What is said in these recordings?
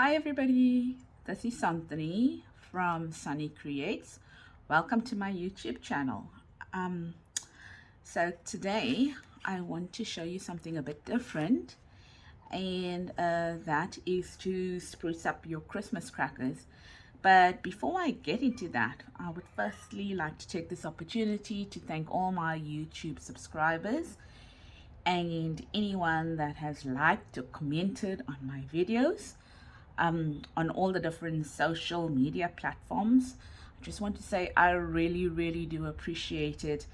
Hi everybody, this is Anthony from Sunny Creates. Welcome to my YouTube channel. So today I want to show you something a bit different, and that is to spruce up your Christmas crackers. But before I get into that, I would firstly like to take this opportunity to thank all my YouTube subscribers and anyone that has liked or commented on my videos. On all the different social media platforms. I just want to say I really do appreciate it.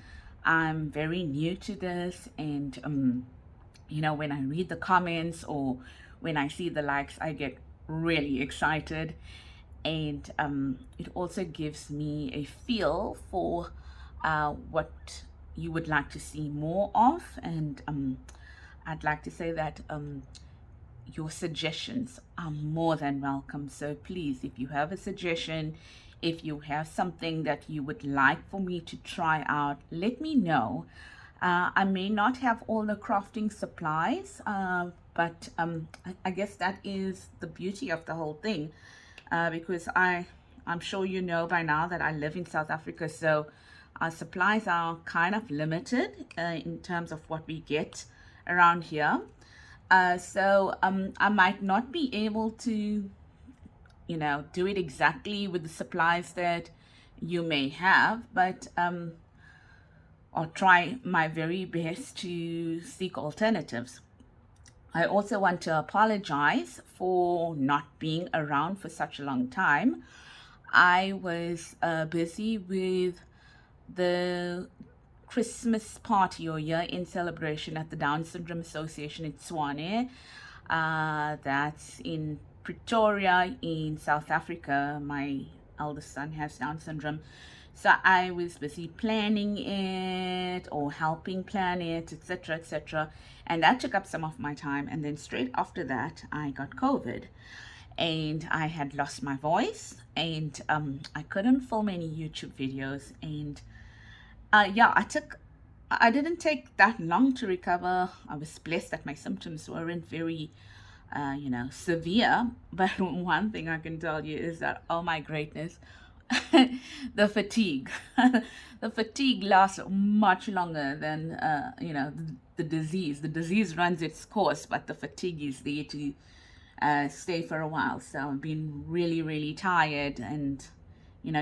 I'm very new to this, and when I read the comments or when I see the likes, I get really excited, and it also gives me a feel for what you would like to see more of. And I'd like to say that your suggestions are more than welcome. So please, if you have a suggestion, if you have something that you would like for me to try out, let me know. I may not have all the crafting supplies, but I guess that is the beauty of the whole thing, because I'm sure you know by now that I live in South Africa, so our supplies are kind of limited in terms of what we get around here. So I might not be able to, do it exactly with the supplies that you may have, but I'll try my very best to seek alternatives. I also want to apologize for not being around for such a long time. I was busy with the Christmas party or year-end celebration at the Down Syndrome Association in Tshwane. That's in Pretoria in South Africa. My eldest son has Down syndrome. So I was busy planning it or helping plan it, etc., etc. And that took up some of my time. And then straight after that, I got COVID. And I had lost my voice, and I couldn't film any YouTube videos. And yeah, I didn't take that long to recover. I was blessed that my symptoms weren't very, severe. But one thing I can tell you is that, oh my greatness, the fatigue. The fatigue lasts much longer than, the disease. The disease runs its course, but the fatigue is there to stay for a while. So I've been really tired, and,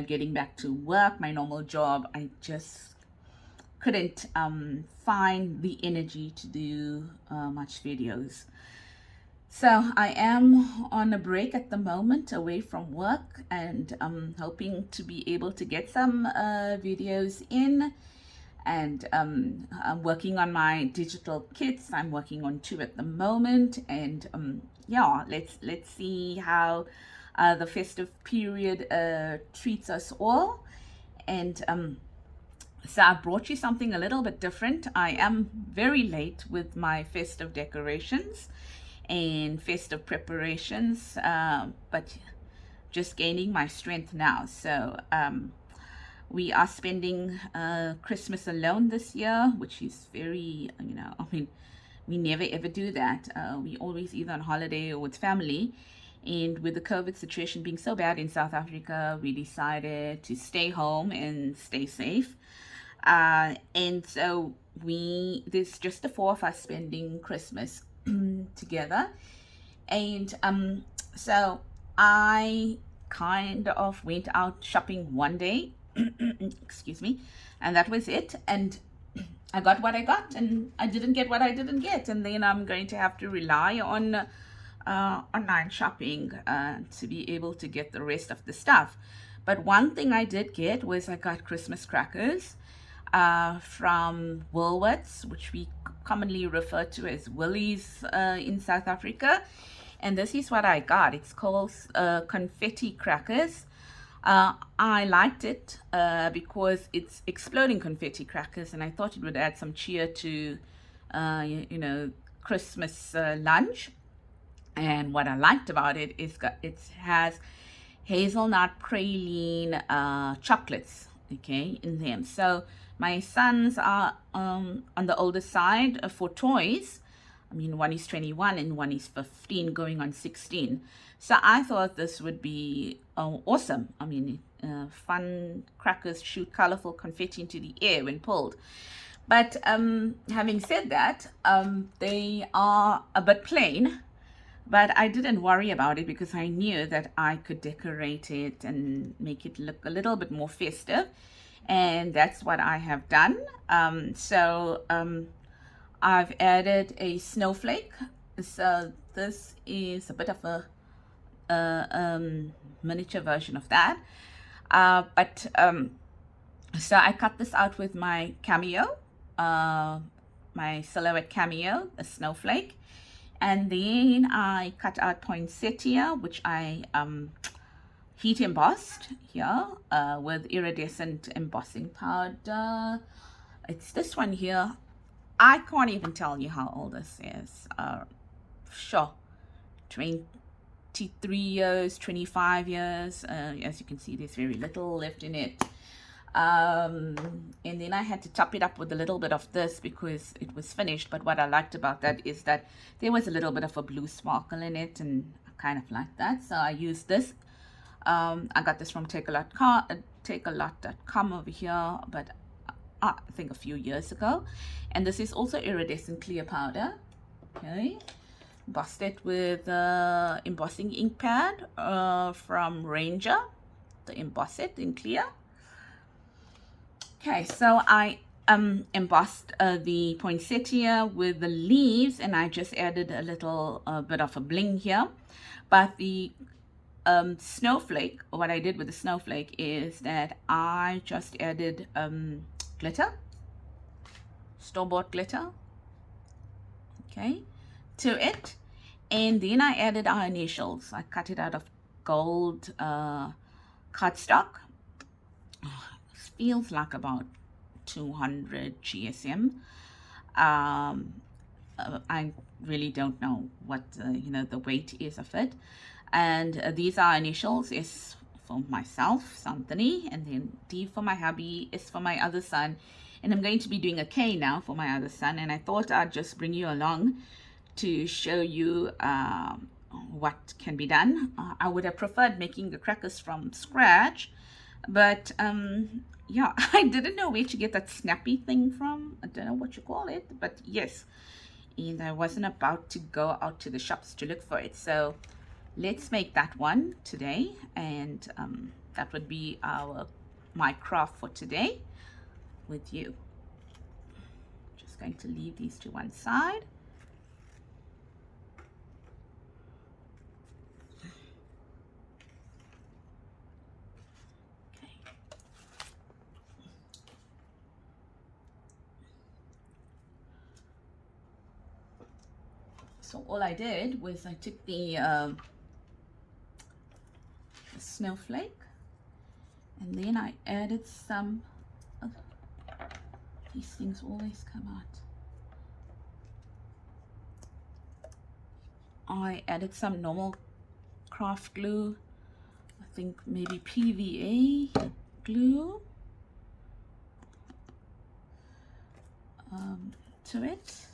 getting back to work, my normal job, I just couldn't find the energy to do much videos. So I am on a break at the moment away from work, and I'm hoping to be able to get some videos in. And I'm working on my digital kits. I'm working on 2 at the moment, and yeah, let's see how the festive period treats us all. And so I brought you something a little bit different. I am very late with my festive decorations and festive preparations, but just gaining my strength now. So we are spending Christmas alone this year, which is very, we never ever do that. We always either on holiday or with family. And with the COVID situation being so bad in South Africa, we decided to stay home and stay safe. And so there's just the 4 of us spending Christmas together. And so I kind of went out shopping one day, excuse me, and that was it. And I got what I got, and I didn't get what I didn't get. And then I'm going to have to rely on online shopping to be able to get the rest of the stuff. But one thing I did get was I got Christmas crackers from Woolworths, which we commonly refer to as Woolies in South Africa. And this is what I got. It's called Confetti Crackers. I liked it because it's exploding confetti crackers, and I thought it would add some cheer to, Christmas lunch. And what I liked about it is it has hazelnut praline chocolates, okay, in them. So my sons are on the older side for toys, I mean, one is 21 and one is 15 going on 16. So I thought this would be awesome. I mean, fun crackers shoot colorful confetti into the air when pulled. But having said that, they are a bit plain. But I didn't worry about it because I knew that I could decorate it and make it look a little bit more festive. And that's what I have done. I've added a snowflake. So this is a bit of a miniature version of that. So I cut this out with my cameo, my silhouette cameo, a snowflake. And then I cut out poinsettia, which I heat embossed here with iridescent embossing powder. It's this one here. I can't even tell you how old this is. Sure, 23 years, 25 years. As you can see, there's very little left in it. And then I had to top it up with a little bit of this because it was finished. But what I liked about that is that there was a little bit of a blue sparkle in it, and I kind of like that. So I used this. I got this from takealot.com over here, but I think a few years ago. And this is also iridescent clear powder. Okay, embossed it with embossing ink pad from Ranger, to emboss it in clear. Okay, so I embossed the poinsettia with the leaves, and I just added a little bit of a bling here. But the snowflake, what I did with the snowflake is that I just added glitter, store-bought glitter, okay, to it. And then I added our initials. I cut it out of gold cardstock. Feels like about 200 GSM. I really don't know what the weight is of it. And these are initials. S for myself, Anthony, and then D for my hubby, S for my other son, and I'm going to be doing a K now for my other son. And I thought I'd just bring you along to show you what can be done. I would have preferred making the crackers from scratch, but yeah, I didn't know where to get that snappy thing from. I don't know what you call it, but yes. And I wasn't about to go out to the shops to look for it. So let's make that one today. And that would be my craft for today with you. Just going to leave these to one side. So all I did was I took the snowflake, and then I added some these things always come out. I added some normal craft glue, I think maybe PVA glue to it.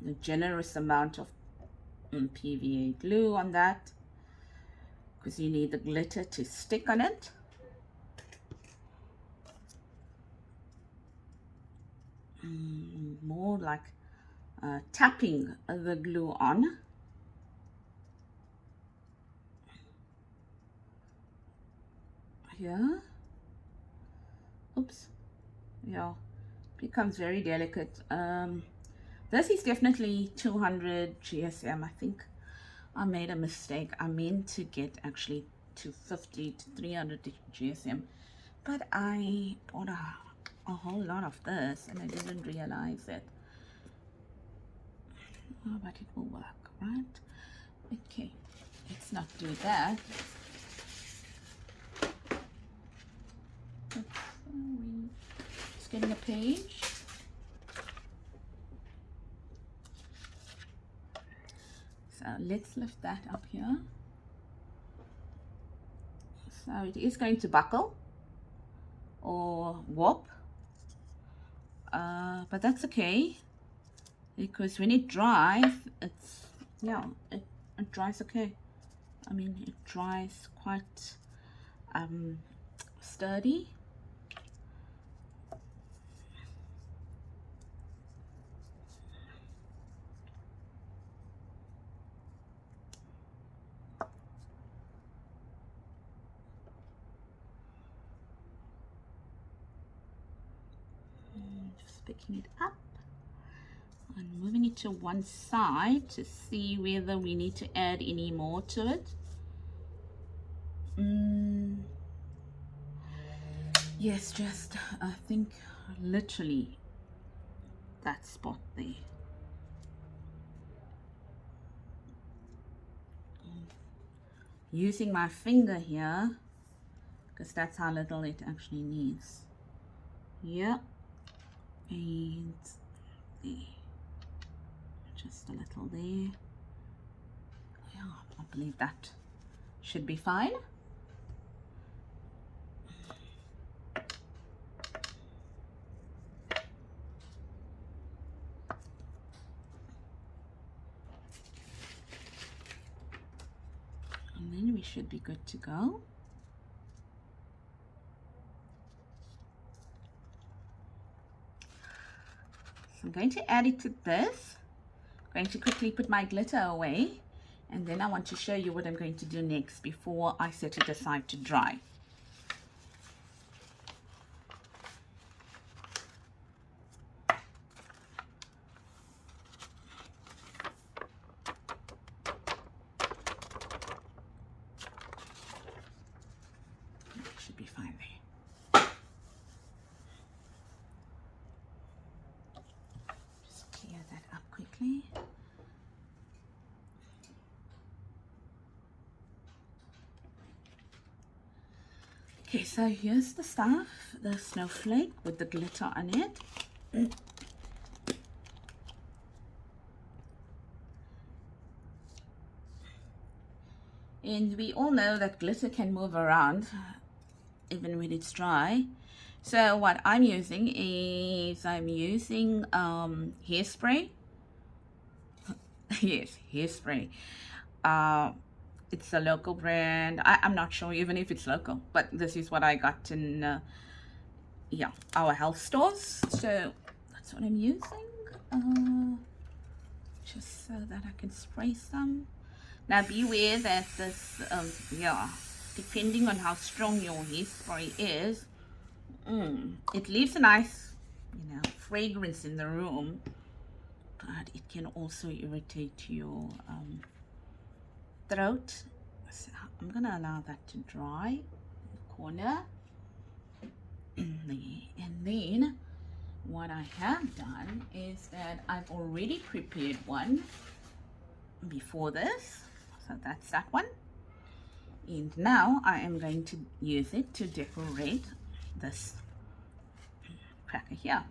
A generous amount of PVA glue on that because you need the glitter to stick on it. More like tapping the glue on. Here. Oops. Yeah, becomes very delicate. This is definitely 200 GSM. I think I made a mistake. I meant to get actually 250 to 300 GSM, but I bought a whole lot of this and I didn't realize it. Oh, but it will work, right? Okay, let's not do that. Just getting a page. So let's lift that up here. So it is going to buckle or warp, but that's okay, because when it dries, it's, yeah, it dries okay. I mean, it dries quite sturdy. Just picking it up and moving it to one side to see whether we need to add any more to it. Yes, just I think literally that spot there. Using my finger here, because that's how little it actually needs. Yeah, and there, just a little there. Yeah, I believe that should be fine. And then we should be good to go. So I'm going to add it to this. I'm going to quickly put my glitter away, and then I want to show you what I'm going to do next before I set it aside to dry. Should be fine there. Just clear that up quickly. Okay, so here's the stuff, the snowflake with the glitter on it. And we all know that glitter can move around even when it's dry. So what I'm using is hairspray. Yes, hairspray. It's a local brand. I'm not sure even if it's local, but this is what I got in yeah, our health stores. So that's what I'm using, just so that I can spray some. Now beware that this yeah, depending on how strong your hairspray is, it leaves a nice, you know, fragrance in the room, but it can also irritate your throat. So I'm gonna allow that to dry in the corner. And then what I have done is that I've already prepared one before this, so that's that one. And now I am going to use it to decorate this cracker here.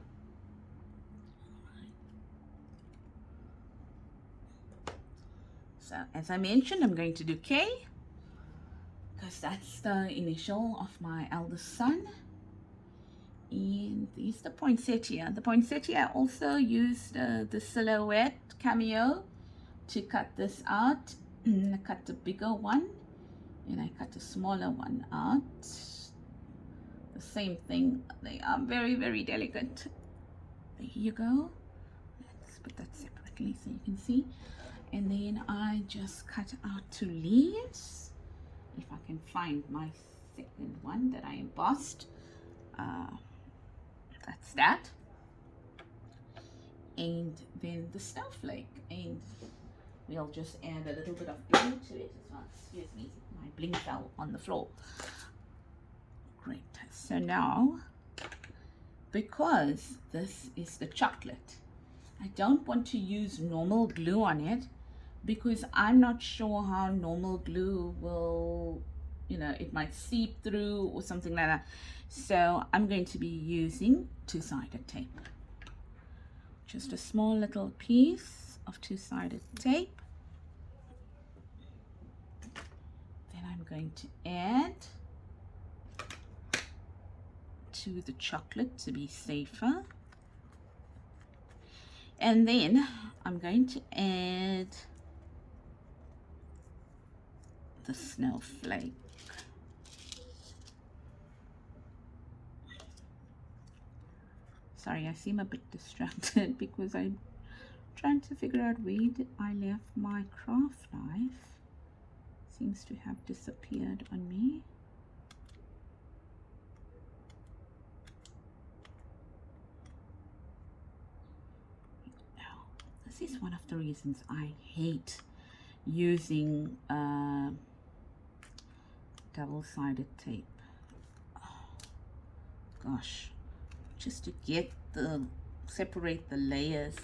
So as I mentioned, I'm going to do K, because that's the initial of my eldest son. And these are the poinsettia. The poinsettia also used the silhouette cameo to cut this out. I cut the bigger one and I cut the smaller one out. The same thing. They are very, very delicate. There you go. Let's put that separately so you can see. And then I just cut out 2 leaves. If I can find my second one that I embossed. That's that. And then the snowflake. And we'll just add a little bit of blue to it as well. Excuse me, my bling fell on the floor. Great. So now, because this is the chocolate, I don't want to use normal glue on it, because I'm not sure how normal glue will, you know, it might seep through or something like that. So I'm going to be using 2-sided tape. Just a small little piece of 2-sided tape. Then I'm going to add to the chocolate to be safer. And then I'm going to add the snowflake. Sorry, I seem a bit distracted because I'm trying to figure out where I left my craft knife. Seems to have disappeared on me. Now, this is one of the reasons I hate using double-sided tape. Oh, gosh, just to get the separate the layers.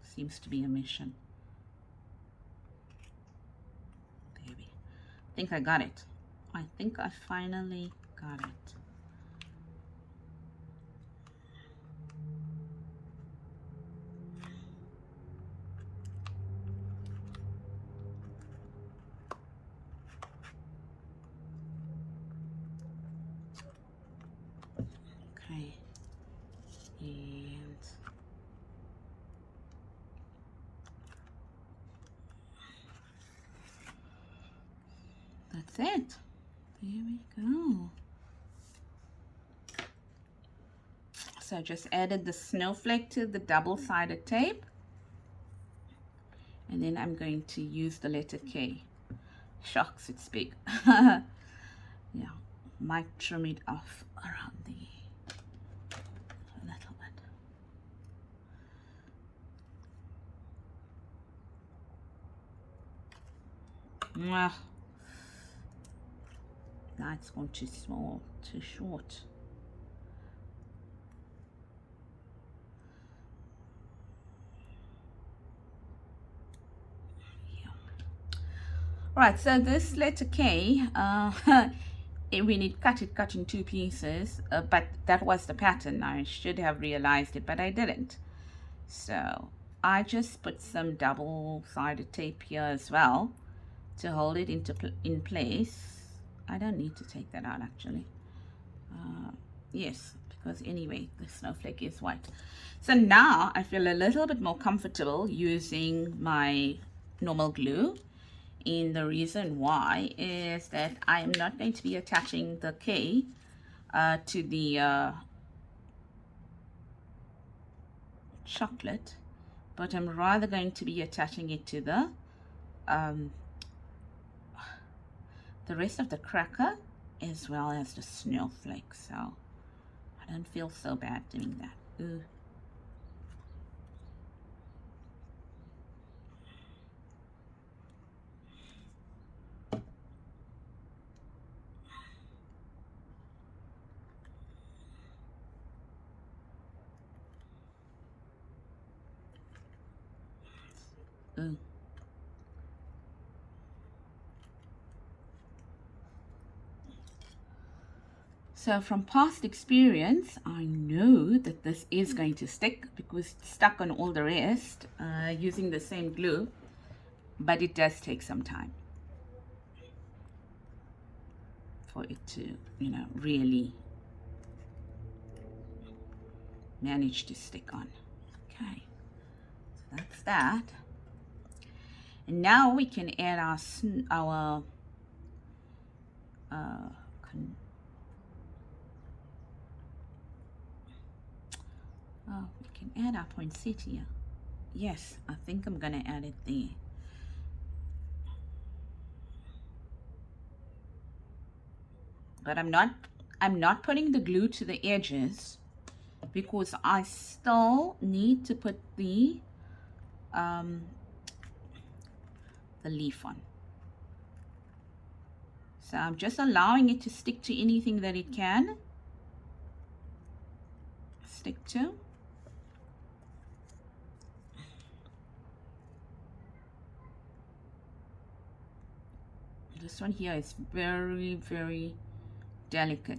Seems to be a mission. There we go. I think I got it. I think I finally got it. Okay. And that's it. There we go. So I just added the snowflake to the double-sided tape. And then I'm going to use the letter K. Shucks, it's big. Yeah, might trim it off around the a little bit. Mwah. That's gone too small, too short. Right, so this letter K, when it cut in two pieces, but that was the pattern. I should have realized it, but I didn't. So I just put some double-sided tape here as well to hold it in place. I don't need to take that out actually. Yes, because anyway, the snowflake is white. So now I feel a little bit more comfortable using my normal glue. And the reason why is that I am not going to be attaching the K to the chocolate, but I'm rather going to be attaching it to the rest of the cracker as well as the snowflake. So I don't feel so bad doing that. Ooh. Ooh. So from past experience, I know that this is going to stick because it's stuck on all the rest using the same glue, but it does take some time for it to, you know, really manage to stick on. Okay, so that's that. And now we can add our we can add our poinsettia. Yes, I think I'm gonna add it there. But I'm not putting the glue to the edges because I still need to put the leaf on. So I'm just allowing it to stick to anything that it can stick to. This one here is very, very delicate.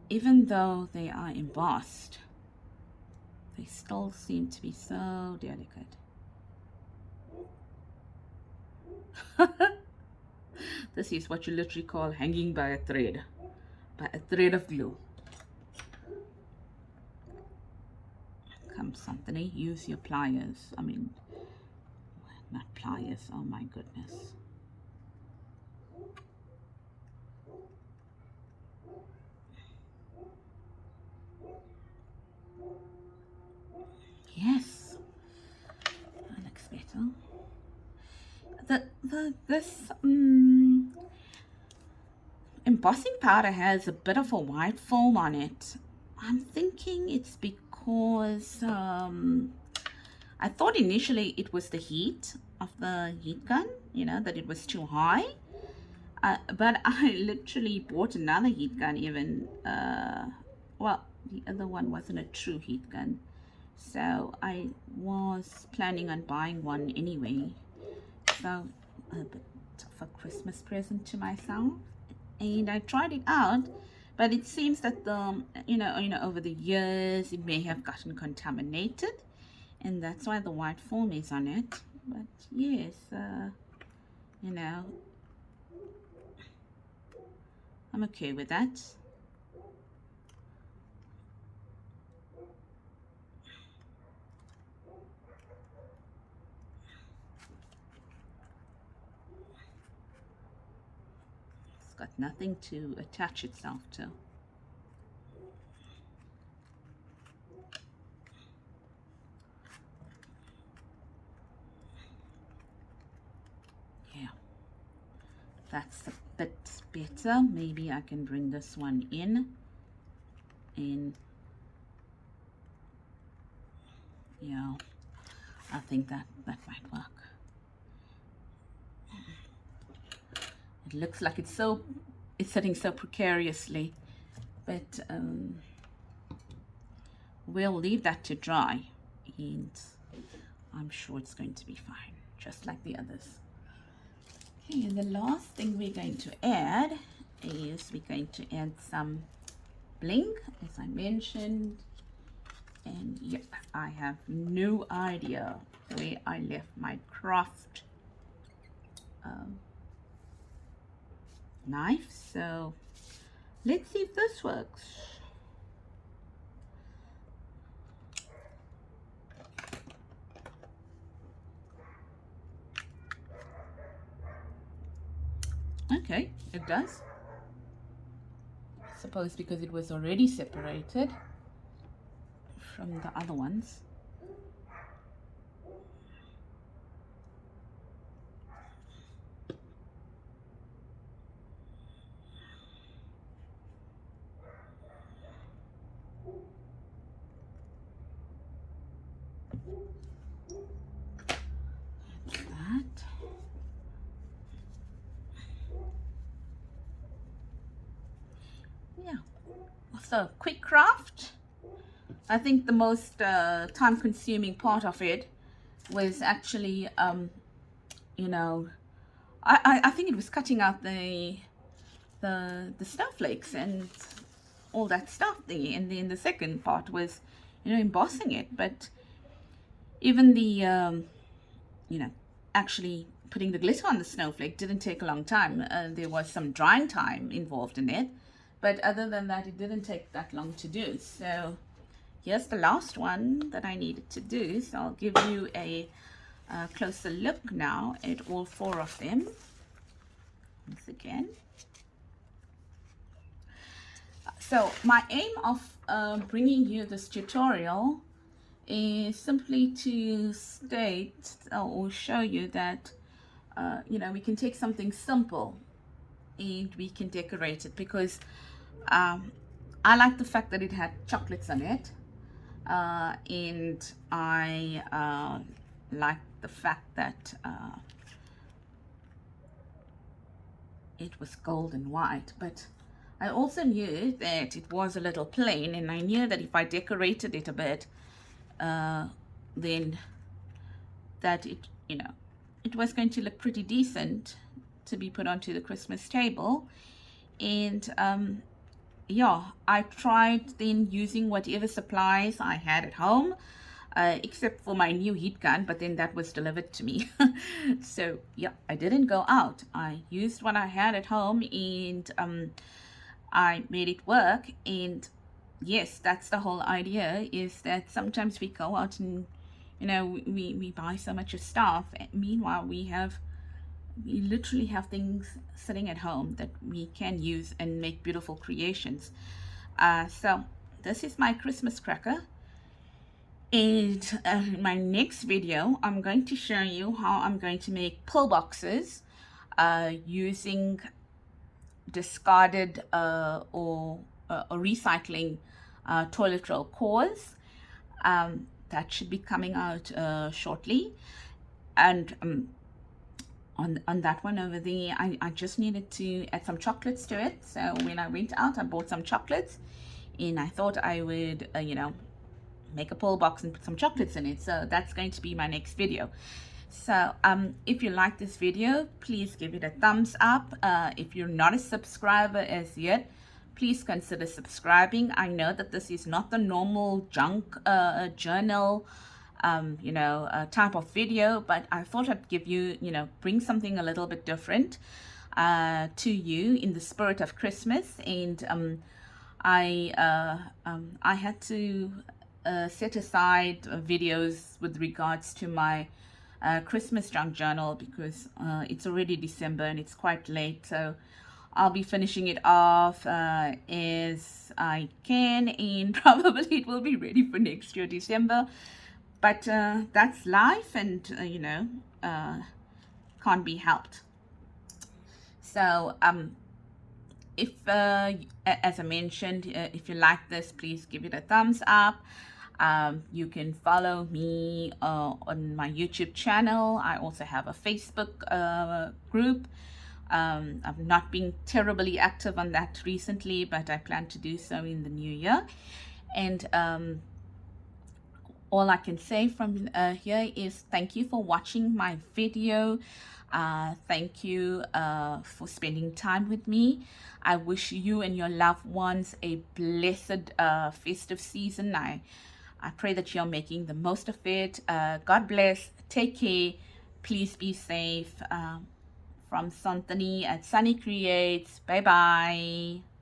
Even though they are embossed, They still seem to be so delicate. This is what you literally call hanging by a thread of glue. Come something, use your pliers. I mean, not pliers, oh my goodness. Yes, that looks better. This embossing powder has a bit of a white foam on it. I'm thinking it's because I thought initially it was the heat of the heat gun, you know, that it was too high. But I literally bought another heat gun even, well, the other one wasn't a true heat gun. So I was planning on buying one anyway. So a bit of a Christmas present to myself. And I tried it out, but it seems that the over the years it may have gotten contaminated, and that's why the white foam is on it. But yes, you know, I'm okay with that. It's got nothing to attach itself to. Yeah, that's a bit better. Maybe I can bring this one in and yeah, I think that might work. It looks like it's sitting so precariously, but we'll leave that to dry and I'm sure it's going to be fine, just like the others. Okay, and the last thing we're going to add is we're going to add some bling, as I mentioned. And yep, I have no idea where I left my craft knife, so let's see if this works. Okay, it does. I suppose because it was already separated from the other ones. That. Yeah, so quick craft. I think the most time-consuming part of it was actually, you know, I think it was cutting out the snowflakes and all that stuff there, and then the second part was, you know, embossing it. But even the you know, actually putting the glitter on the snowflake didn't take a long time. There was some drying time involved in it, but other than that, it didn't take that long to do. So here's the last one that I needed to do. So I'll give you a closer look now at all four of them once again. So my aim of bringing you this tutorial is simply to state or show you that you know, we can take something simple and we can decorate it, because I like the fact that it had chocolates on it, and I like the fact that it was gold and white, but I also knew that it was a little plain, and I knew that if I decorated it a bit, then that it, you know, it was going to look pretty decent to be put onto the Christmas table. And yeah, I tried then using whatever supplies I had at home, except for my new heat gun, but then that was delivered to me. So yeah, I didn't go out. I used what I had at home, and I made it work. And yes, that's the whole idea, is that sometimes we go out and, we buy so much of stuff. And meanwhile, we literally have things sitting at home that we can use and make beautiful creations. So this is my Christmas cracker. And in my next video, I'm going to show you how I'm going to make pillboxes using discarded or recycling toilet roll cores. That should be coming out shortly. And on that one over there, I just needed to add some chocolates to it. So when I went out, I bought some chocolates, and I thought I would, make a pull box and put some chocolates in it. So that's going to be my next video. So if you like this video, please give it a thumbs up. If you're not a subscriber as yet, please consider subscribing. I know that this is not the normal junk journal type of video, but I thought I'd give you, bring something a little bit different to you in the spirit of Christmas. And I had to set aside videos with regards to my Christmas junk journal, because it's already December and it's quite late. So I'll be finishing it off as I can, and probably it will be ready for next year, December. But that's life, and can't be helped. So if as I mentioned, if you like this, please give it a thumbs up. You can follow me on my YouTube channel. I also have a Facebook group. I've not been terribly active on that recently, but I plan to do so in the new year. And all I can say from here is thank you for watching my video. Thank you for spending time with me. I wish you and your loved ones a blessed festive season. I pray that you're making the most of it. God bless. Take care. Please be safe. From Santani at Sunny Creates. Bye-bye.